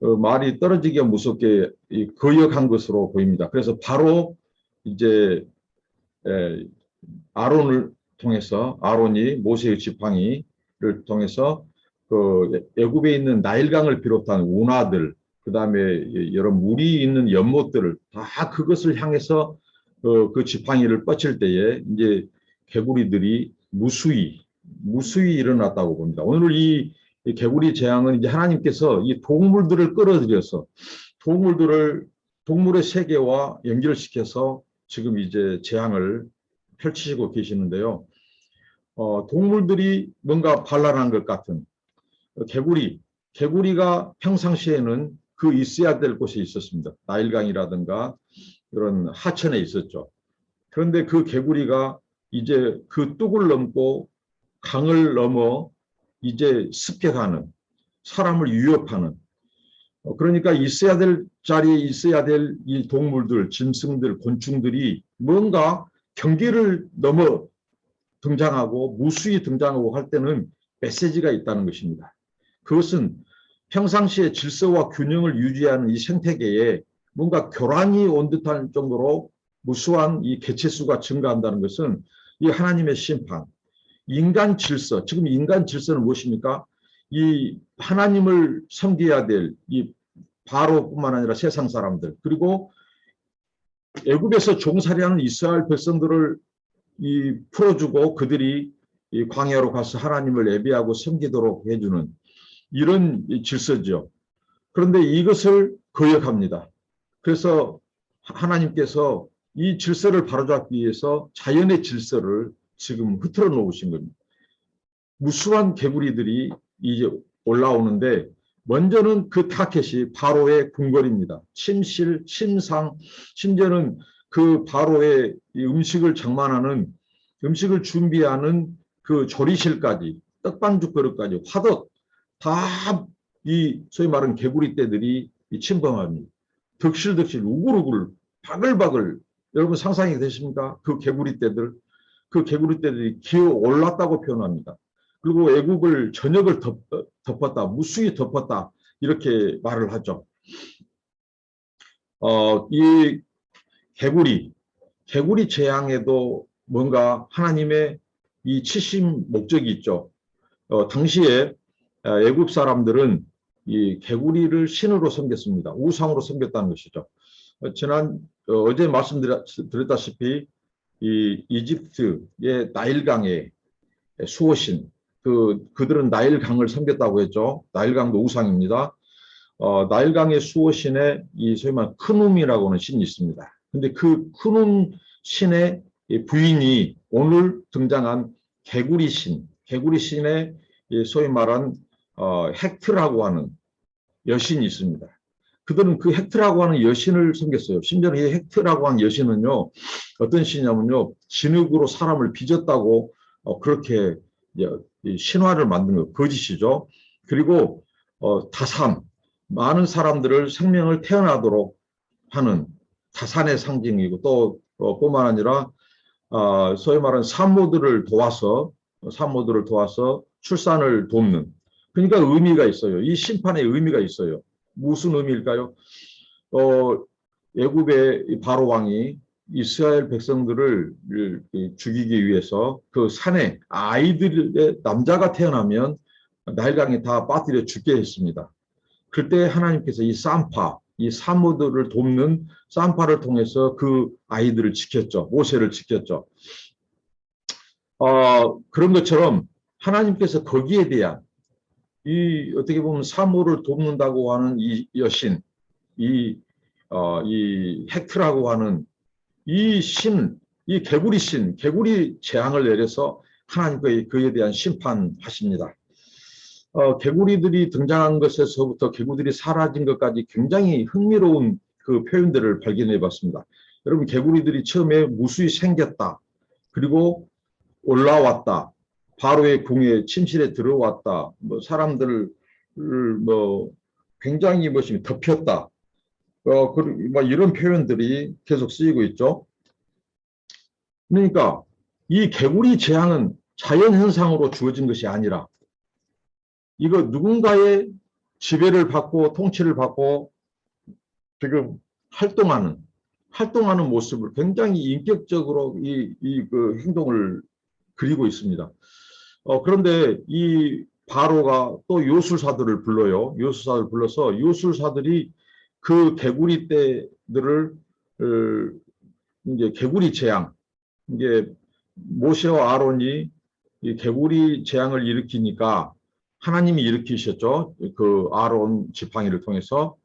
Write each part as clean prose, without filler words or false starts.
말이 떨어지기가 무섭게 거역한 것으로 보입니다. 그래서 바로 이제 아론을 통해서 아론이 모세의 지팡이를 통해서 그 애굽에 있는 나일강을 비롯한 운하들 그다음에 여러 물이 있는 연못들을 다 그것을 향해서 그 지팡이를 뻗칠 때에 이제 개구리들이 무수히 일어났다고 봅니다. 오늘 이 개구리 재앙은 이제 하나님께서 이 동물들을 끌어들여서 동물의 세계와 연결시켜서 지금 이제 재앙을 펼치시고 계시는데요. 동물들이 뭔가 반란한 것 같은 개구리가 평상시에는 그 있어야 될 곳에 있었습니다. 나일강이라든가 이런 하천에 있었죠. 그런데 그 개구리가 이제 그 뚝을 넘고 강을 넘어 이제 습격하는 사람을 위협하는 그러니까 있어야 될 자리에 있어야 될 이 동물들, 짐승들, 곤충들이 뭔가 경계를 넘어 등장하고 무수히 등장하고 할 때는 메시지가 있다는 것입니다. 그것은 평상시에 질서와 균형을 유지하는 이 생태계에 뭔가 교란이 온 듯한 정도로 무수한 이 개체수가 증가한다는 것은 이 하나님의 심판, 인간 질서, 지금 인간 질서는 무엇입니까? 이 하나님을 섬겨야 될 이 바로뿐만 아니라 세상 사람들 그리고 애굽에서 종살이하는 이스라엘 백성들을 풀어주고 그들이 이 광야로 가서 하나님을 예배하고 섬기도록 해주는 이런 질서죠. 그런데 이것을 거역합니다. 그래서 하나님께서 이 질서를 바로잡기 위해서 자연의 질서를 지금 흐트러 놓으신 겁니다. 무수한 개구리들이 이제 올라오는데 먼저는 그 타켓이 바로의 궁궐입니다. 침실, 침상, 심지어는 그 바로의 음식을 장만하는 음식을 준비하는 그 조리실까지 떡반죽 그릇까지 화덕 다 이 소위 말하는 개구리 떼들이 침범합니다. 득실득실 우글우글 바글바글 여러분 상상이 되십니까? 그 개구리 떼들이 기어 올랐다고 표현합니다. 그리고 애굽을 전역을 덮었다, 무수히 덮었다 이렇게 말을 하죠. 이 개구리 재앙에도 뭔가 하나님의 이 치심 목적이 있죠. 당시에 애굽 사람들은 이 개구리를 신으로 섬겼습니다. 우상으로 섬겼다는 것이죠. 어제 말씀드렸다시피 이 이집트의 나일강의 수호신 그들은 나일강을 섬겼다고 했죠. 나일강도 우상입니다. 나일강의 수호신에 이 소위 말하는 크눔이라고 하는 신이 있습니다. 근데 그 크눔 신의 부인이 오늘 등장한 개구리신의 소위 말한 헥트라고 하는 여신이 있습니다. 그들은 그 헥트라고 하는 여신을 섬겼어요. 심지어 이 헥트라고 하는 여신은요, 어떤 신이냐면요, 진흙으로 사람을 빚었다고 그렇게 신화를 만든 거 거짓이죠. 그리고 다산, 많은 사람들을 생명을 태어나도록 하는 다산의 상징이고 또 뿐만 아니라 소위 말하는 산모들을 도와서 출산을 돕는 그러니까 의미가 있어요. 이 심판의 의미가 있어요. 무슨 의미일까요? 애굽의 바로 왕이 이스라엘 백성들을 죽이기 위해서 그 산에 아이들의 남자가 태어나면 나일강에 다 빠뜨려 죽게 했습니다. 그때 하나님께서 이 산모들을 돕는 산파를 통해서 그 아이들을 지켰죠. 모세를 지켰죠. 그런 것처럼 하나님께서 거기에 대한 어떻게 보면 산모를 돕는다고 하는 이 여신, 이 헥트라고 하는 이 개구리 재앙을 내려서 하나님께 그에 대한 심판하십니다. 개구리들이 등장한 것에서부터 개구리들이 사라진 것까지 굉장히 흥미로운 그 표현들을 발견해 봤습니다. 여러분, 개구리들이 처음에 무수히 생겼다. 그리고 올라왔다. 바로의 궁에 침실에 들어왔다. 사람들을 굉장히 덮였다. 이런 표현들이 계속 쓰이고 있죠. 그러니까 이 개구리 재앙은 자연현상으로 주어진 것이 아니라 이거 누군가의 지배를 받고 통치를 받고 지금 활동하는 모습을 굉장히 인격적으로 그 행동을 그리고 있습니다. 그런데 이 바로가 또 요술사들을 불러요. 요술사를 불러서 요술사들이 그 개구리 떼들을 이제 개구리 재앙, 이게 모세와 아론이 이 개구리 재앙을 일으키니까 하나님이 일으키셨죠. 그 아론 지팡이를 통해서.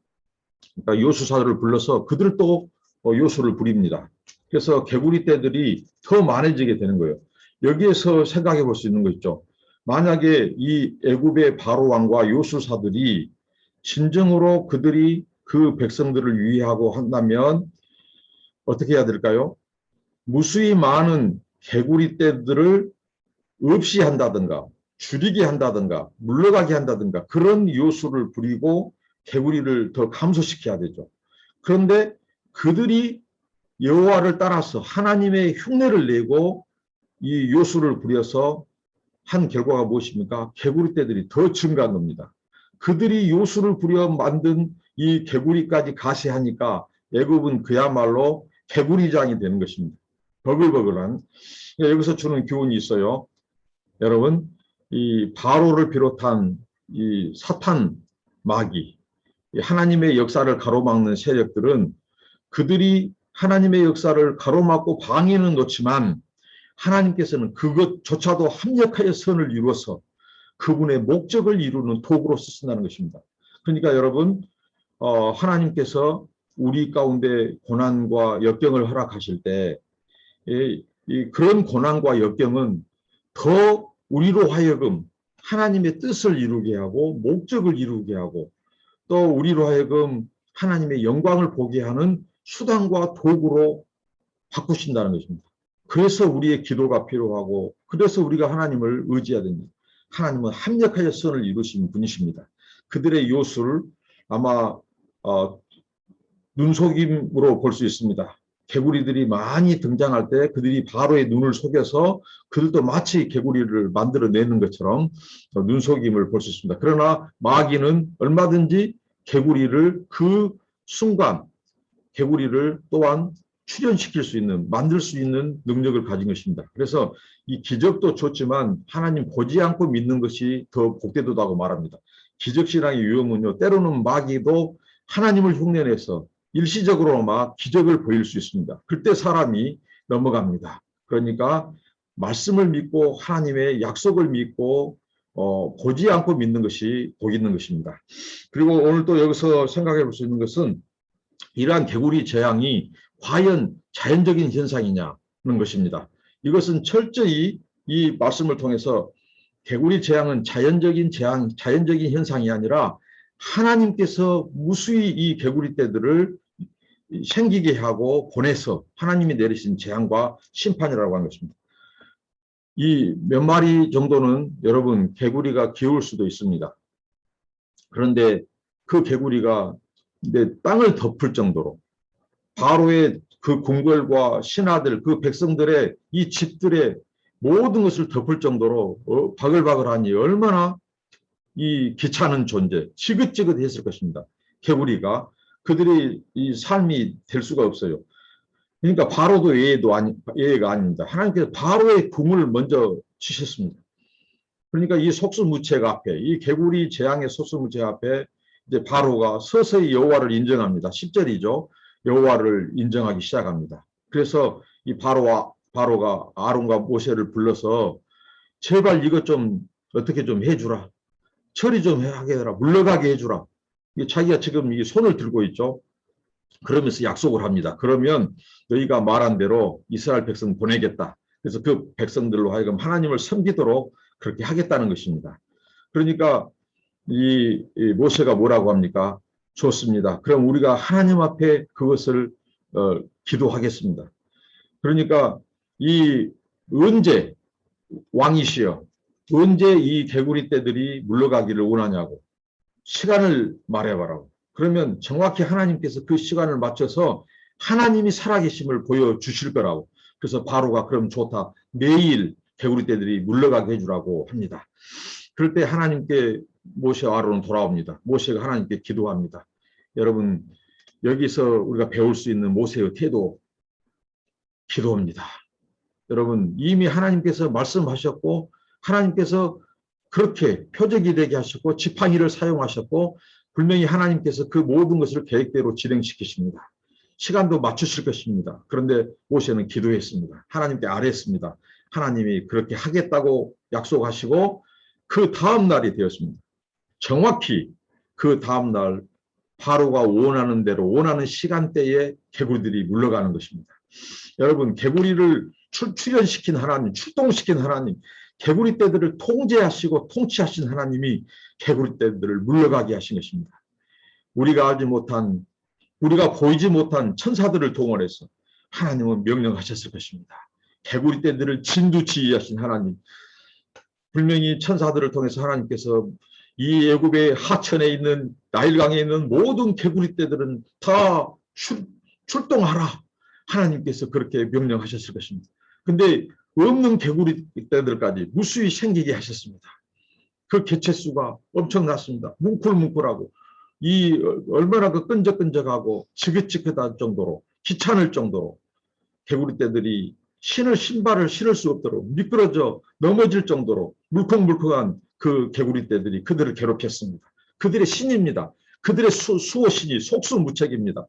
그러니까 요술사들을 불러서 그들도 요술을 부립니다. 그래서 개구리 떼들이 더 많아지게 되는 거예요. 여기에서 생각해 볼 수 있는 거 있죠. 만약에 이 애굽의 바로 왕과 요술사들이 진정으로 그들이 그 백성들을 위하고 한다면 어떻게 해야 될까요? 무수히 많은 개구리 떼들을 없이 한다든가 줄이게 한다든가 물러가게 한다든가 그런 요술을 부리고 개구리를 더 감소시켜야 되죠. 그런데 그들이 여호와를 따라서 하나님의 흉내를 내고 이 요술을 부려서 한 결과가 무엇입니까? 개구리 떼들이 더 증가한 겁니다. 그들이 요술을 부려 만든 이 개구리까지 가세하니까 애굽은 그야말로 개구리장이 되는 것입니다. 버글버글한. 여기서 주는 교훈이 있어요. 여러분, 이 바로를 비롯한 이 사탄 마귀, 하나님의 역사를 가로막는 세력들은 그들이 하나님의 역사를 가로막고 방해는 놓지만 하나님께서는 그것조차도 합력하여 선을 이루어서 그분의 목적을 이루는 도구로 쓰신다는 것입니다. 그러니까 여러분, 하나님께서 우리 가운데 고난과 역경을 허락하실 때 그런 고난과 역경은 더 우리로 하여금 하나님의 뜻을 이루게 하고 목적을 이루게 하고 또 우리로 하여금 하나님의 영광을 보게 하는 수단과 도구로 바꾸신다는 것입니다. 그래서 우리의 기도가 필요하고 그래서 우리가 하나님을 의지해야 됩니다. 하나님은 합력하여 선을 이루신 분이십니다. 그들의 요술을 아마 눈속임으로 볼 수 있습니다. 개구리들이 많이 등장할 때 그들이 바로의 눈을 속여서 그들도 마치 개구리를 만들어내는 것처럼 눈속임을 볼 수 있습니다. 그러나 마귀는 얼마든지 개구리를 그 순간 개구리를 또한 출현시킬 수 있는, 만들 수 있는 능력을 가진 것입니다. 그래서 이 기적도 좋지만 하나님 보지 않고 믿는 것이 더 복되도다고 말합니다. 기적신앙의 위험은요, 때로는 마귀도 하나님을 흉내내서 일시적으로 막 기적을 보일 수 있습니다. 그때 사람이 넘어갑니다. 그러니까 말씀을 믿고 하나님의 약속을 믿고 보지 않고 믿는 것이 복 있는 것입니다. 그리고 오늘 또 여기서 생각해 볼 수 있는 것은 이러한 개구리 재앙이 과연 자연적인 현상이냐는 것입니다. 이것은 철저히 이 말씀을 통해서 개구리 재앙은 자연적인 현상이 아니라 하나님께서 무수히 이 개구리 떼들을 생기게 하고 보내서 하나님이 내리신 재앙과 심판이라고 하는 것입니다. 이 몇 마리 정도는 여러분 개구리가 귀여울 수도 있습니다. 그런데 그 개구리가 땅을 덮을 정도로 바로의 그 궁궐과 신하들, 그 백성들의 이 집들의 모든 것을 덮을 정도로 바글바글하니 얼마나 이 귀찮은 존재, 지긋지긋했을 것입니다. 개구리가 그들의 이 삶이 될 수가 없어요. 그러니까 바로도 예외가 아닙니다. 하나님께서 바로의 궁을 먼저 치셨습니다. 그러니까 이 속수무책 앞에, 이 개구리 재앙의 속수무책 앞에 이제 바로가 서서히 여호와를 인정합니다. 10절이죠. 여호와를 인정하기 시작합니다. 그래서 이 바로가 아론과 모세를 불러서 제발 이것 좀 어떻게 좀 해주라. 처리 좀 하게 해라. 물러가게 해주라. 자기가 지금 이 손을 들고 있죠. 그러면서 약속을 합니다. 그러면 너희가 말한 대로 이스라엘 백성 보내겠다. 그래서 그 백성들로 하여금 하나님을 섬기도록 그렇게 하겠다는 것입니다. 그러니까 이 모세가 뭐라고 합니까? 좋습니다. 그럼 우리가 하나님 앞에 그것을 기도하겠습니다. 그러니까 이 언제 왕이시여 언제 이 개구리 떼들이 물러가기를 원하냐고 시간을 말해봐라고. 그러면 정확히 하나님께서 그 시간을 맞춰서 하나님이 살아계심을 보여주실 거라고. 그래서 바로가 그럼 좋다. 매일 개구리 떼들이 물러가게 해주라고 합니다. 그럴 때 하나님께 모세와 아론은 돌아옵니다. 모세가 하나님께 기도합니다. 여러분, 여기서 우리가 배울 수 있는 모세의 태도, 기도입니다. 여러분, 이미 하나님께서 말씀하셨고 하나님께서 그렇게 표적이 되게 하셨고 지팡이를 사용하셨고 분명히 하나님께서 그 모든 것을 계획대로 진행시키십니다. 시간도 맞추실 것입니다. 그런데 모세는 기도했습니다. 하나님께 아뢰었습니다. 하나님이 그렇게 하겠다고 약속하시고 그 다음 날이 되었습니다. 정확히 그 다음 날 바로가 원하는 대로 원하는 시간대에 개구리들이 물러가는 것입니다. 여러분, 개구리를 출현시킨 하나님, 출동시킨 하나님, 개구리 떼들을 통제하시고 통치하신 하나님이 개구리 떼들을 물러가게 하신 것입니다. 우리가 알지 못한, 우리가 보이지 못한 천사들을 동원해서 하나님은 명령하셨을 것입니다. 개구리 떼들을 진두지휘하신 하나님, 분명히 천사들을 통해서 하나님께서 이 애굽의 하천에 있는 나일강에 있는 모든 개구리 떼들은 다 출동하라. 하나님께서 그렇게 명령하셨을 것입니다. 근데 없는 개구리 떼들까지 무수히 생기게 하셨습니다. 그 개체수가 엄청났습니다. 뭉클뭉클하고 이 얼마나 그 끈적끈적하고 지긋지긋할 정도로 귀찮을 정도로 개구리 떼들이 신발을 신을 수 없도록 미끄러져 넘어질 정도로 물컹물컹한 그 개구리 떼들이 그들을 괴롭혔습니다. 그들의 신입니다. 그들의 수호신이 속수무책입니다.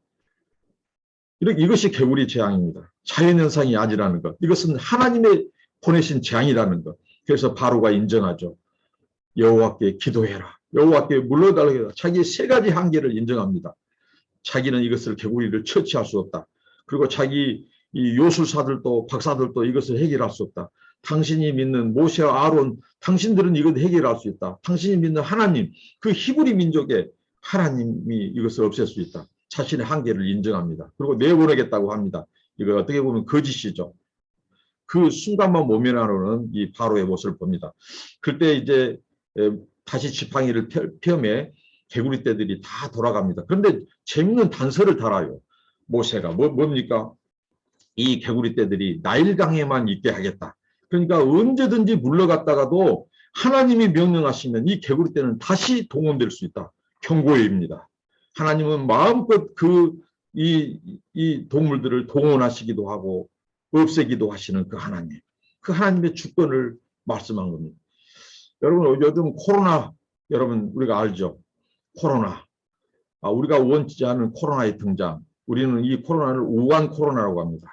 이것이 개구리 재앙입니다. 자연현상이 아니라는 것. 이것은 하나님의 보내신 재앙이라는 것. 그래서 바로가 인정하죠. 여호와께 기도해라. 여호와께 물러달라고 해라. 자기의 세 가지 한계를 인정합니다. 자기는 이것을 개구리를 처치할 수 없다. 그리고 자기 이 요술사들도 박사들도 이것을 해결할 수 없다. 당신이 믿는 모세와 아론, 당신들은 이것을 해결할 수 있다. 당신이 믿는 하나님, 그 히브리 민족의 하나님이 이것을 없앨 수 있다. 자신의 한계를 인정합니다. 그리고 내보내겠다고 합니다. 이거 어떻게 보면 거짓이죠. 그 순간만 모면하는 이 바로의 모습을 봅니다. 그때 이제 다시 지팡이를 펴매 개구리 떼들이 다 돌아갑니다. 그런데 재밌는 단서를 달아요. 모세가 뭡니까? 이 개구리 떼들이 나일강에만 있게 하겠다. 그러니까 언제든지 물러갔다가도 하나님이 명령하시면 이 개구리 떼는 다시 동원될 수 있다. 경고입니다. 하나님은 마음껏 이 동물들을 동원하시기도 하고 없애기도 하시는 그 하나님. 그 하나님의 주권을 말씀한 겁니다. 여러분, 요즘 코로나, 여러분, 우리가 알죠? 코로나. 우리가 원치 않은 코로나의 등장. 우리는 이 코로나를 우한 코로나라고 합니다.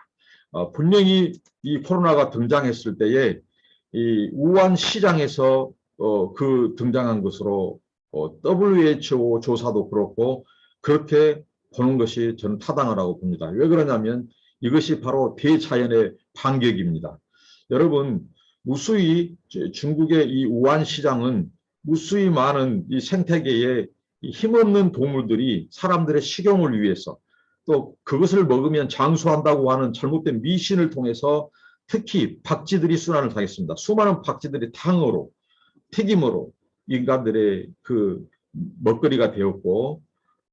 분명히 이 코로나가 등장했을 때에 이 우한 시장에서 그 등장한 것으로 WHO 조사도 그렇고 그렇게 보는 것이 저는 타당하다고 봅니다. 왜 그러냐면 이것이 바로 대자연의 반격입니다. 여러분, 무수히 중국의 이 우한 시장은 무수히 많은 이 생태계에 힘없는 동물들이 사람들의 식용을 위해서 또 그것을 먹으면 장수한다고 하는 잘못된 미신을 통해서 특히 박쥐들이 순환을 당했습니다. 수많은 박쥐들이 탕으로 튀김으로 인간들의 그 먹거리가 되었고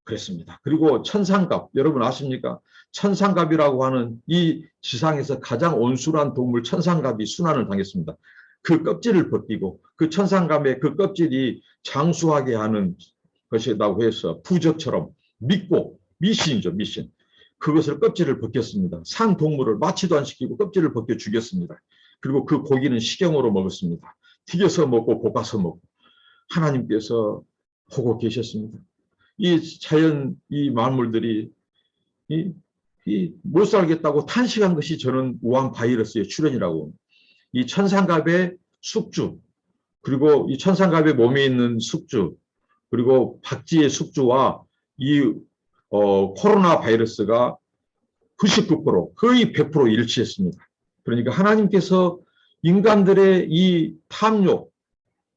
그랬습니다. 그리고 천상갑, 여러분 아십니까? 천상갑이라고 하는 이 지상에서 가장 온순한 동물 천상갑이 순환을 당했습니다. 그 껍질을 벗기고 그 천상갑의 그 껍질이 장수하게 하는 것이라고 해서 부적처럼 믿고 미신이죠, 미신. 그것을 껍질을 벗겼습니다. 산 동물을 마취도 안 시키고 껍질을 벗겨 죽였습니다. 그리고 그 고기는 식용으로 먹었습니다. 튀겨서 먹고 볶아서 먹고 하나님께서 보고 계셨습니다. 이 자연, 이 만물들이 못 살겠다고 탄식한 것이 저는 우한 바이러스의 출현이라고 합니다. 이 천상갑의 숙주, 그리고 이 천상갑의 몸에 있는 숙주, 그리고 박쥐의 숙주와 이 코로나 바이러스가 99% 거의 100% 일치했습니다. 그러니까 하나님께서 인간들의 이 탐욕,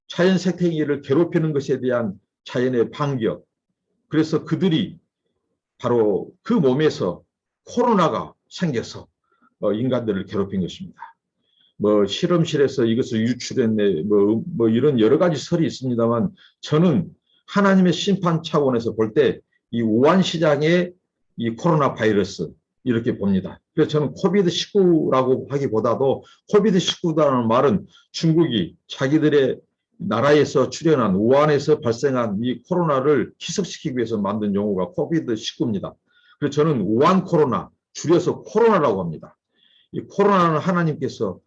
자연 생태계를 괴롭히는 것에 대한 자연의 반격, 그래서 그들이 바로 그 몸에서 코로나가 생겨서 인간들을 괴롭힌 것입니다. 뭐 실험실에서 이것을 유출했네, 뭐 이런 여러 가지 설이 있습니다만 저는 하나님의 심판 차원에서 볼 때 이 우한 시장의 이 코로나 바이러스 이렇게 봅니다. 그래서 저는 코비드19라고 하기보다도 코비드19라는 말은 중국이 자기들의 나라에서 출현한 우한에서 발생한 이 코로나를 희석시키기 위해서 만든 용어가 코비드19입니다. 그래서 저는 우한 코로나, 줄여서 코로나라고 합니다. 이 코로나는 하나님께서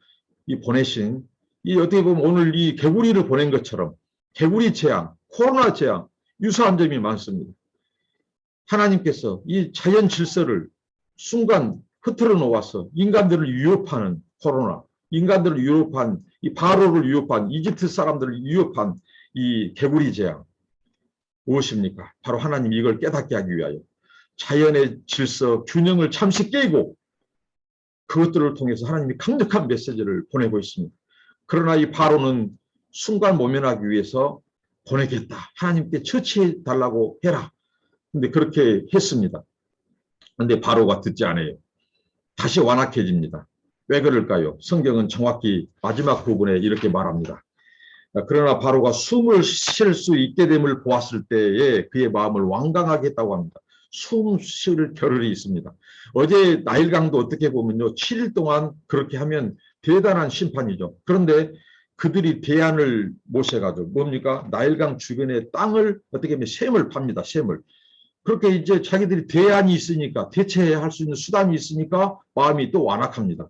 이 보내신 이 어떻게 보면 오늘 이 개구리를 보낸 것처럼 개구리 재앙, 코로나 재앙 유사한 점이 많습니다. 하나님께서 이 자연 질서를 순간 흐트러 놓아서 인간들을 위협하는 코로나, 인간들을 위협한 이 바로를 위협한 이집트 사람들을 위협한 이 개구리 재앙 무엇입니까? 바로 하나님 이걸 깨닫게 하기 위하여 자연의 질서, 균형을 잠시 깨고 그것들을 통해서 하나님이 강력한 메시지를 보내고 있습니다. 그러나 이 바로는 순간 모면하기 위해서 보내겠다. 하나님께 처치해 달라고 해라. 근데 그렇게 했습니다. 근데 바로가 듣지 않아요. 다시 완악해집니다. 왜 그럴까요? 성경은 정확히 마지막 부분에 이렇게 말합니다. 그러나 바로가 숨을 쉴 수 있게 됨을 보았을 때에 그의 마음을 완강하게 했다고 합니다. 숨 쉴 겨를이 있습니다. 어제 나일강도 어떻게 보면요. 7일 동안 그렇게 하면 대단한 심판이죠. 그런데 그들이 대안을 모셔가지고 뭡니까? 나일강 주변의 땅을 어떻게 하면 셈을 팝니다. 셈을. 그렇게 이제 자기들이 대안이 있으니까 대체할 수 있는 수단이 있으니까 마음이 또 완악합니다.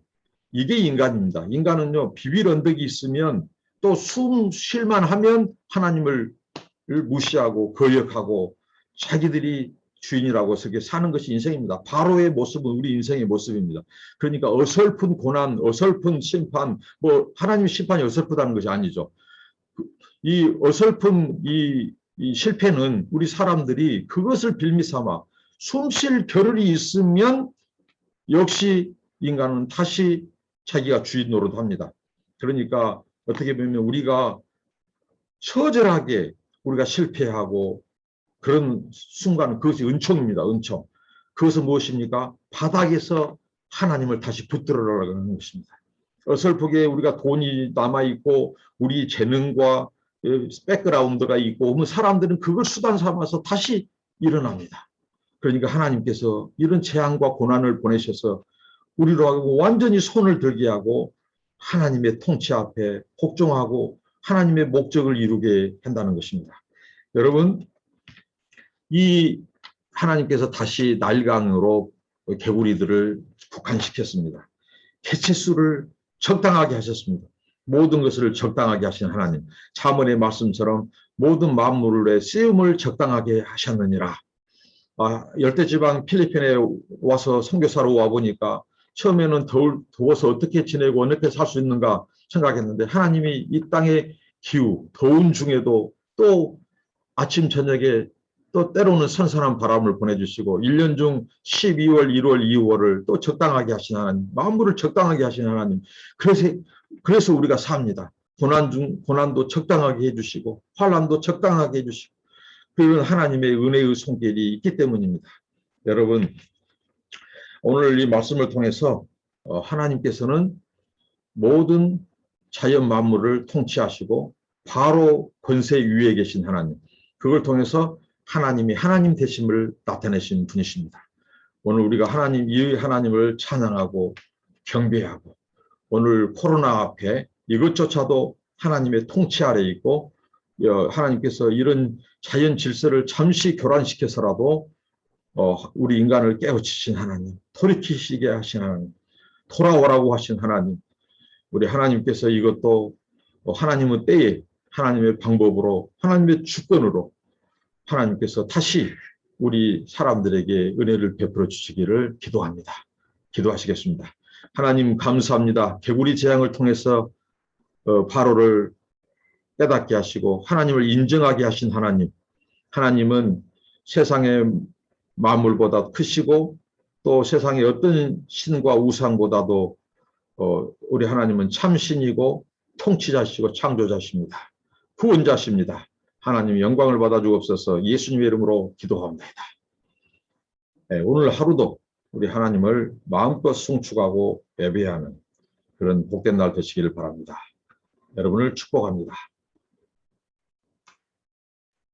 이게 인간입니다. 인간은요. 비빌 언덕이 있으면 또 숨 쉴만 하면 하나님을 무시하고 거역하고 자기들이 주인이라고 그렇게 사는 것이 인생입니다. 바로의 모습은 우리 인생의 모습입니다. 그러니까 어설픈 고난, 어설픈 심판, 뭐 하나님의 심판이 어설프다는 것이 아니죠. 이 어설픈 이 실패는 우리 사람들이 그것을 빌미 삼아 숨 쉴 겨를이 있으면 역시 인간은 다시 자기가 주인 노릇합니다. 그러니까 어떻게 보면 우리가 처절하게 우리가 실패하고 그런 순간 그것이 은총입니다. 은총. 그것은 무엇입니까? 바닥에서 하나님을 다시 붙들어라고 하는 것입니다. 어설프게 우리가 돈이 남아있고 우리 재능과 백그라운드가 있고 사람들은 그걸 수단 삼아서 다시 일어납니다. 그러니까 하나님께서 이런 재앙과 고난을 보내셔서 우리로 하고 완전히 손을 들게 하고 하나님의 통치 앞에 복종하고 하나님의 목적을 이루게 한다는 것입니다. 여러분, 이 하나님께서 다시 나일강으로 개구리들을 북한시켰습니다. 개체수를 적당하게 하셨습니다. 모든 것을 적당하게 하신 하나님. 잠언의 말씀처럼 모든 만물의 쓰임을 적당하게 하셨느니라. 열대지방 필리핀에 와서 선교사로 와보니까 처음에는 더워서 어떻게 지내고 어떻게 살 수 있는가 생각했는데 하나님이 이 땅의 기후, 더운 중에도 또 아침 저녁에 또 때로는 선선한 바람을 보내주시고 1년 중 12월, 1월, 2월을 또 적당하게 하신 하나님, 만물을 적당하게 하신 하나님. 그래서 우리가 삽니다. 고난도 적당하게 해주시고 환난도 적당하게 해주시고 그런 하나님의 은혜의 손길이 있기 때문입니다. 여러분, 오늘 이 말씀을 통해서 하나님께서는 모든 자연 만물을 통치하시고 바로 권세 위에 계신 하나님, 그걸 통해서 하나님이 하나님 되심을 나타내신 분이십니다. 오늘 우리가 이 하나님을 찬양하고 경배하고 오늘 코로나 앞에 이것조차도 하나님의 통치 아래 있고 하나님께서 이런 자연 질서를 잠시 교란시켜서라도 우리 인간을 깨우치신 하나님, 돌이키시게 하신 하나님, 돌아오라고 하신 하나님, 우리 하나님께서 이것도 하나님의 때에 하나님의 방법으로 하나님의 주권으로 하나님께서 다시 우리 사람들에게 은혜를 베풀어 주시기를 기도합니다. 기도하시겠습니다. 하나님 감사합니다. 개구리 재앙을 통해서 바로를 깨닫게 하시고 하나님을 인정하게 하신 하나님. 하나님은 세상의 만물보다 크시고 또 세상의 어떤 신과 우상보다도 우리 하나님은 참신이고 통치자시고 창조자십니다. 구원자십니다. 하나님 영광을 받아 주옵소서. 예수님의 이름으로 기도합니다. 네, 오늘 하루도 우리 하나님을 마음껏 송축하고 예배하는 그런 복된 날 되시기를 바랍니다. 여러분을 축복합니다.